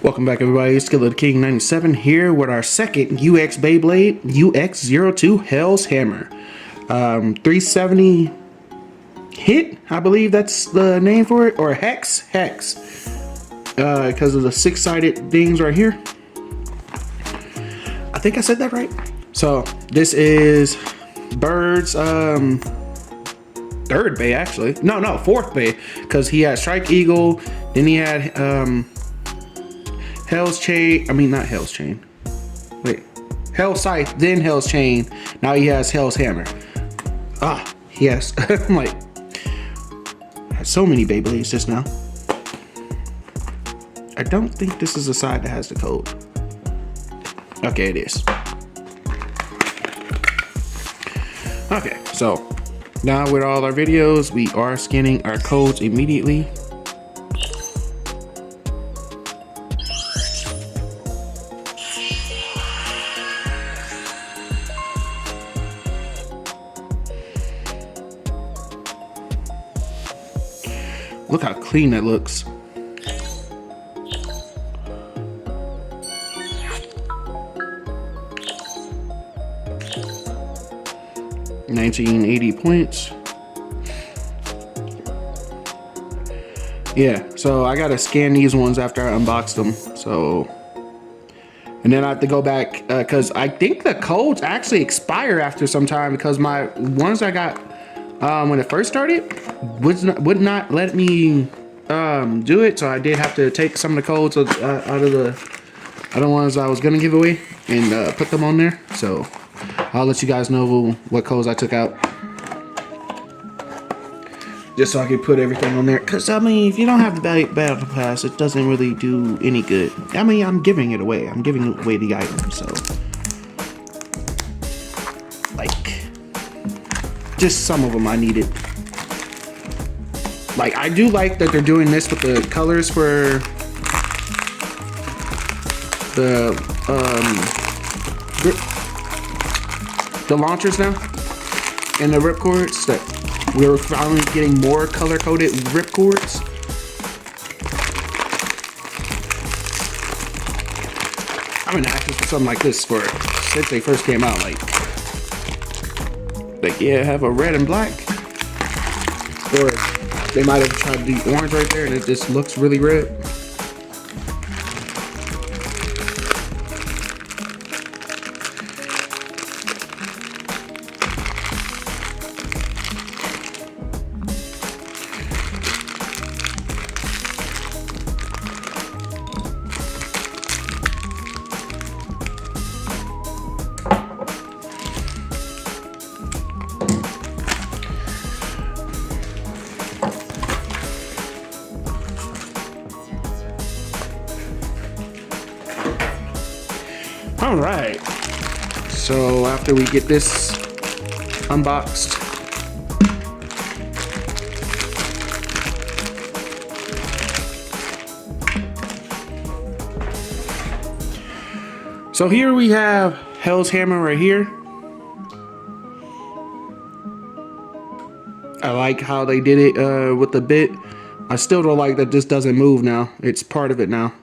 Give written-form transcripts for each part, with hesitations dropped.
Welcome back, everybody. It's Skillet King 97 here with our second UX Beyblade, UX-02 HellsHammer. 370 hit, I believe that's the name for it, or hex, because of the six-sided things right here. I think I said that right. So this is Bird's third bay, actually. No, fourth bay, because he had Strike Eagle, then he had Hell's Chain. I mean, not Hell's Chain. Wait, Hell's Scythe, then Hell's Chain. Now he has Hell's Hammer. Yes. I'm like, I had so many Beyblades just now. I don't think this is the side that has the code. Okay, it is. Okay, so now with all our videos, we are scanning our codes immediately. Look how clean that looks. $19.80 points. Yeah, so I gotta scan these ones after I unbox them. So, and then I have to go back because I think the codes actually expire after some time, because my ones I got when it first started would not let me do it. So I did have to take some of the codes out of the other ones I was gonna give away and put them on there. So I'll let you guys know what codes I took out, just so I can put everything on there. Cause I mean, if you don't have the battle pass, it doesn't really do any good. I mean, I'm giving it away. I'm giving away the item, so like, just some of them I needed. Like, I do like that they're doing this with the colors for the launchers now and the ripcords, that we're finally getting more color coded ripcords. I've been asking for something like this since they first came out. Like yeah, have a red and black, or they might have tried to do orange right there and it just looks really red. All right, so after we get this unboxed, so here we have HellsHammer right here. I like how they did it with the bit. I still don't like that this doesn't move now. It's part of it now.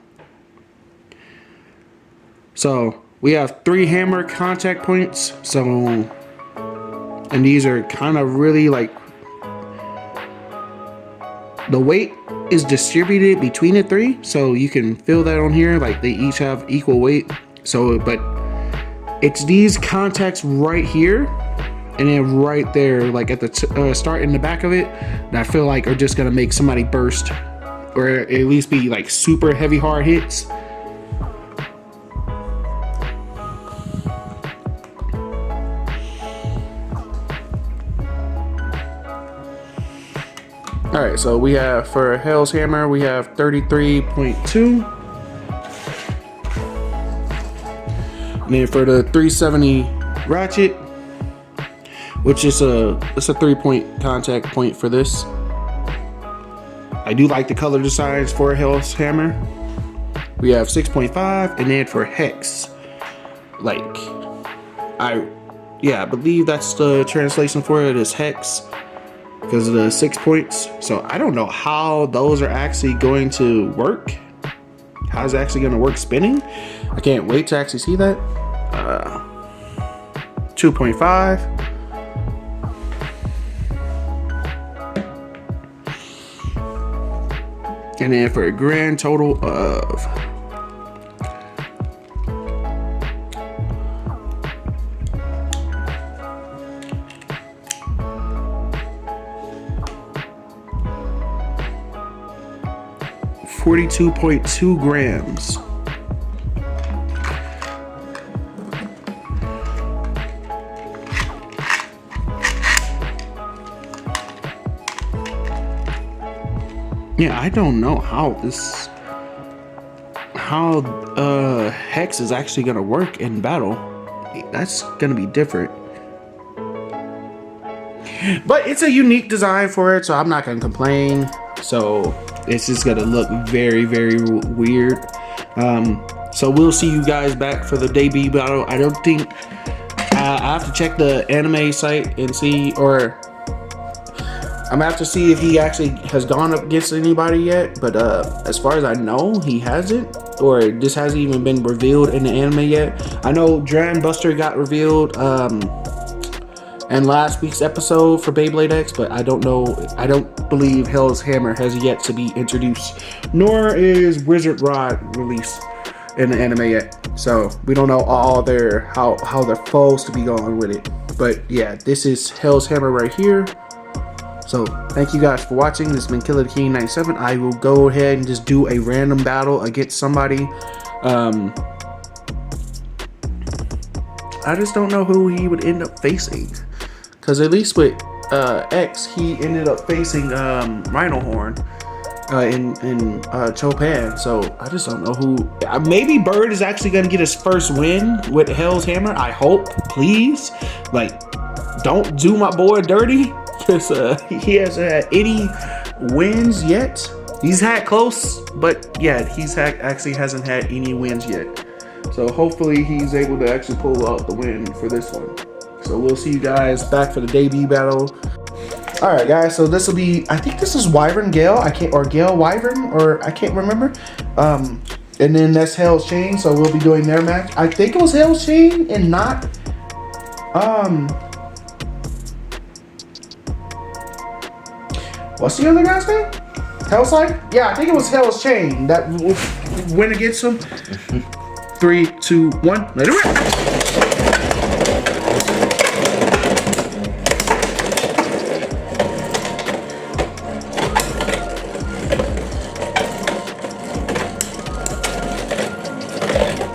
So we have 3 hammer contact points. So, and these are kind of really like, the weight is distributed between the 3. So you can feel that on here, like they each have equal weight. So, but it's these contacts right here and then right there, like at the start and the back of it, that I feel like are just gonna make somebody burst, or at least be like super heavy hard hits. All right, so we have for HellsHammer, we have 33.2. And then for the 370 ratchet, which is it's a 3-point contact point for this. I do like the color designs for HellsHammer. We have 6.5, and then for hex, like, I believe that's the translation for it, is hex. because of the 6 points. So I don't know how those are actually going to work, how's it actually gonna work spinning. I can't wait to actually see that. 2.5. And then for a grand total of $42.2 grams. Yeah, I don't know how Hex is actually gonna work in battle. That's gonna be different. But it's a unique design for it, so I'm not gonna complain. So it's just gonna look very, very weird. So we'll see you guys back for the debut battle. I don't think I have to check the anime site and see, or I'm gonna have to see if he actually has gone up against anybody yet. But as far as I know, he hasn't, or this hasn't even been revealed in the anime yet. I know Dran Buster got revealed in last week's episode for Beyblade X, but I don't know. I don't believe HellsHammer has yet to be introduced, nor is Wizard Rod released in the anime yet. So we don't know all their how they're supposed to be going with it. But yeah, this is HellsHammer right here. So thank you guys for watching. This has been Killer the King 97. I will go ahead and just do a random battle against somebody. I just don't know who he would end up facing, because at least with X, he ended up facing Rhino Horn in Chopin. So I just don't know who. Maybe Bird is actually gonna get his first win with HellsHammer. I hope, please. Like, don't do my boy dirty, because he hasn't had any wins yet. He's had close, but yeah, actually hasn't had any wins yet. So hopefully he's able to actually pull out the win for this one. So we'll see you guys back for the debut battle. All right, guys. So this will be, I think this is Wyvern Gale. Or Gale Wyvern, or I can't remember. And then that's Hell's Chain. So we'll be doing their match. I think it was Hell's Chain and not what's the other guy's name? Hellside? Yeah, I think it was Hell's Chain that went against him. 3, 2, 1, let it rip!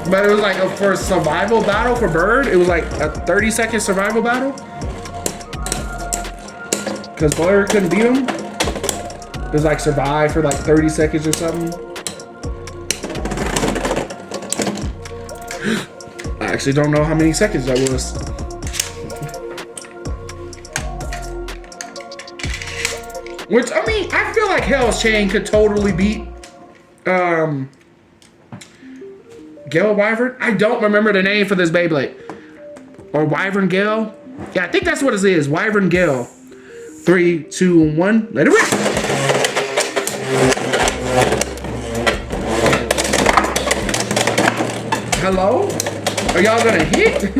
But it was like for a survival battle for Bird. It was like a 30-second survival battle. Because Bird couldn't beat him. It was like survive for like 30 seconds or something. I actually don't know how many seconds that was. Which, I mean, I feel like Hell's Chain could totally beat Gale Wyvern. I don't remember the name for this Beyblade. Or Wyvern Gale. Yeah, I think that's what it is. Wyvern Gale. 3, 2, 1, let it rip! Hello? Are y'all gonna hit?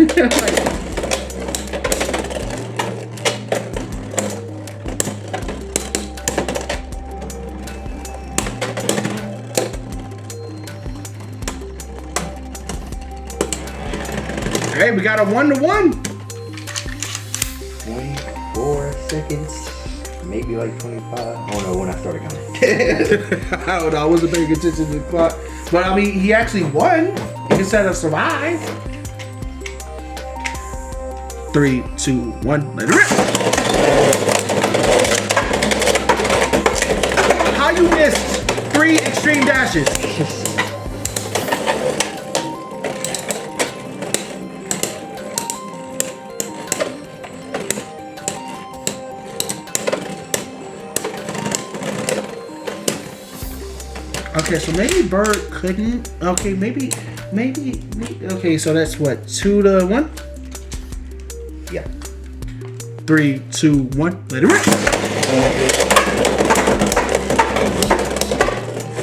Hey, we got a 1-to-1. 24 seconds. Maybe like 25. I don't know when I started counting. I don't know. I wasn't paying attention to the clock. But I mean, he actually won instead of survive. 3, 2, 1, let it rip! How you missed 3 extreme dashes? Okay, so maybe Bird couldn't. Okay, maybe. Okay, so that's what, 2-to-1? Yeah. 3, 2, 1, let it rip.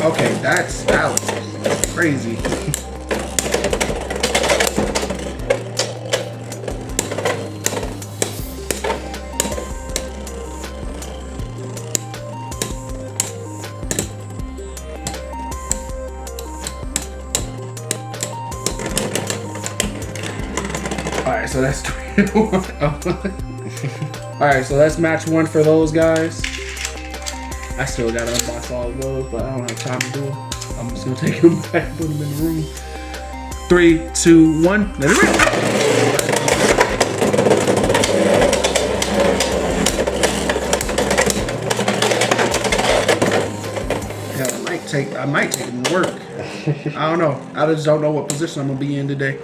Okay, that was crazy. Alright, so that's 3-1. Alright, so that's match 1 for those guys. I still gotta unbox all of those, but I don't have time to do them. I'm just gonna take them back and put them in the room. 3, 2, 1, let it rip! Yeah, I might take them to work. I don't know. I just don't know what position I'm gonna be in today.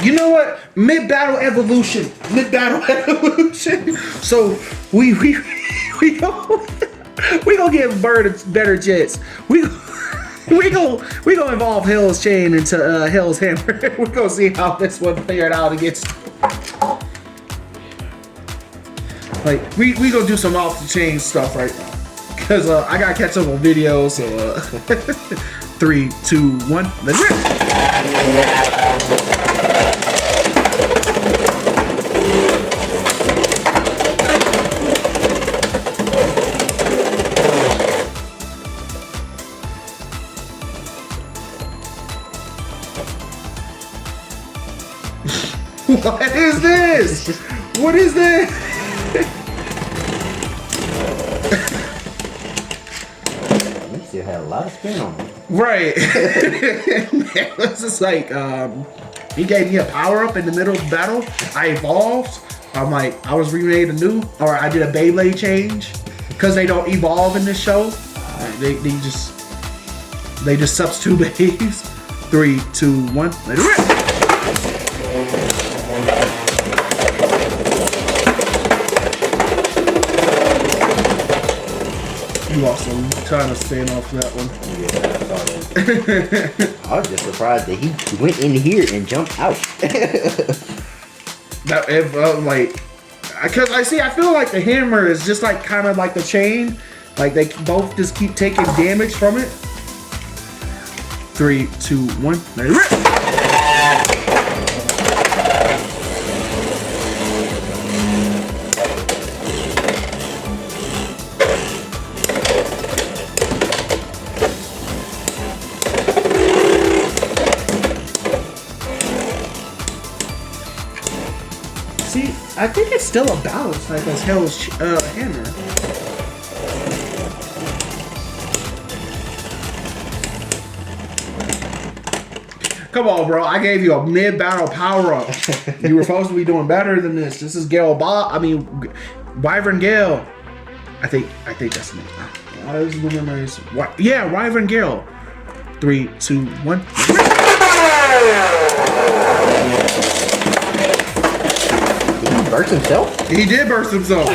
You know what? Mid-battle evolution. So we gonna give Bird better jets. We gonna evolve Hell's Chain into HellsHammer. We gonna see how this one figured out against. Like we gonna do some off the chain stuff right now, cause I gotta catch up on videos. So 3, 2, 1, let's rip. What is this? What is this? You still had a lot of spin on it. Right. It's just like, he gave me a power up in the middle of the battle. I evolved. I'm like, I was remade anew, or I did a beyblade change, because they don't evolve in this show. They just substitute behaves. 3, 2, 1, let it rip. You lost some time to stand off that one. Yeah, I saw that. I was just surprised that he went in here and jumped out. That if like, because I feel like the hammer is just like kind of like the chain, like they both just keep taking damage from it. 3, 2, 1, let it rip. See, I think it's still a balance type as Hell's Hammer. Come on, bro. I gave you a mid-battle power-up. You were supposed to be doing better than this. This is Wyvern Gale. I think that's the name. Why is the memories? What? Yeah, Wyvern Gale. 3, 2, 1. Did he burst himself? He did burst himself.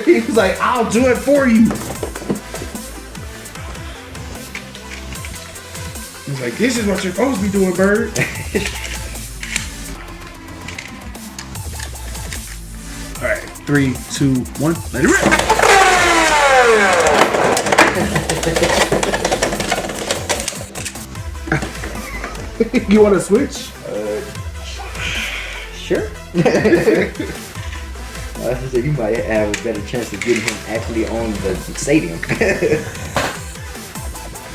He was like, I'll do it for you. He's like, this is what you're supposed to be doing, Bird. Alright, 3, 2, 1, let it rip. You want to switch? Sure. I said you might have a better chance of getting him actually on the stadium.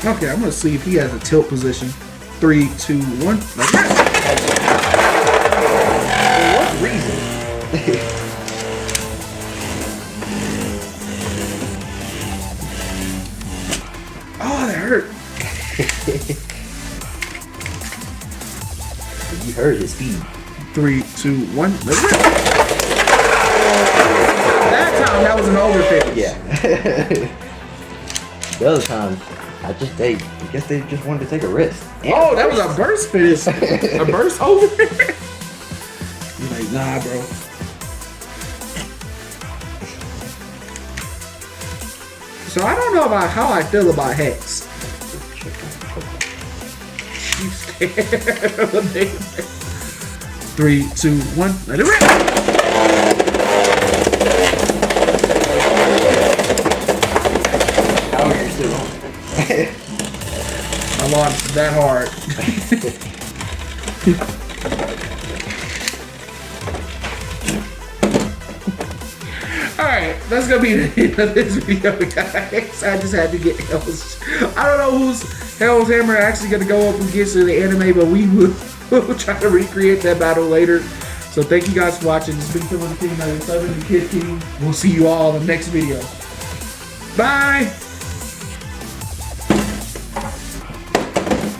Okay, I'm gonna see if he has a tilt position. 3, 2, 1. Let's go. For what reason? Oh, that hurt. You heard his speed. 3, 2, 1. Let's go. That time, that was an overfit. Yeah. The other time, I guess they just wanted to take a risk. And oh, that was a burst finish. A burst over. You're like, nah, bro. So I don't know about how I feel about Hex. You scared of the 3, 2, 1. Let it rip. Oh, you're still on. I launched that hard. Alright, that's gonna be the end of this video, guys. I just had to get Hell's. I don't know who's HellsHammer actually gonna go up against in the anime, but we will try to recreate that battle later. So thank you guys for watching. It's been Phil King 97, the Kid King. We'll see you all in the next video. Bye!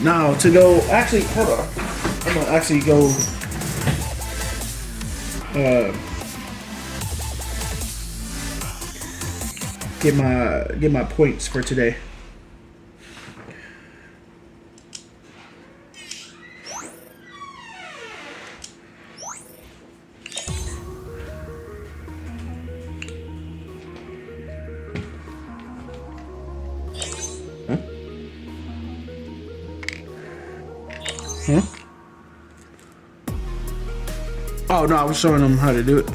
Now to go, actually, hold on. I'm gonna actually go, get my points for today. Huh? Oh no, I was showing them how to do it.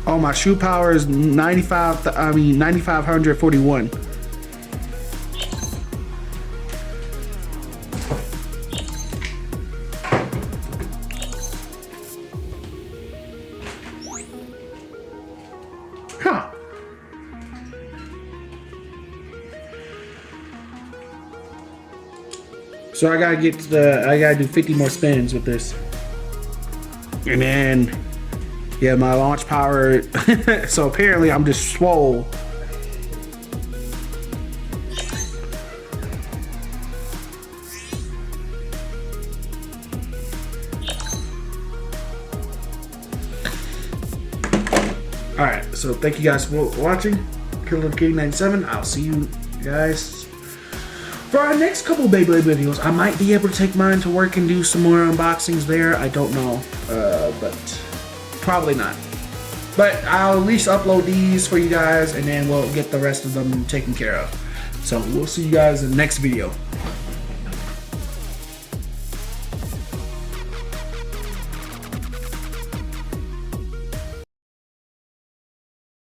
Oh, my shoe power is 9,541. Huh. So I gotta do 50 more spins with this. And then, yeah, my launch power, so apparently I'm just swole. Alright, so thank you guys for watching. Killer King 97. I'll see you guys for our next couple Beyblade videos. I might be able to take mine to work and do some more unboxings there. I don't know, but probably not. But I'll at least upload these for you guys, and then we'll get the rest of them taken care of. So we'll see you guys in the next video.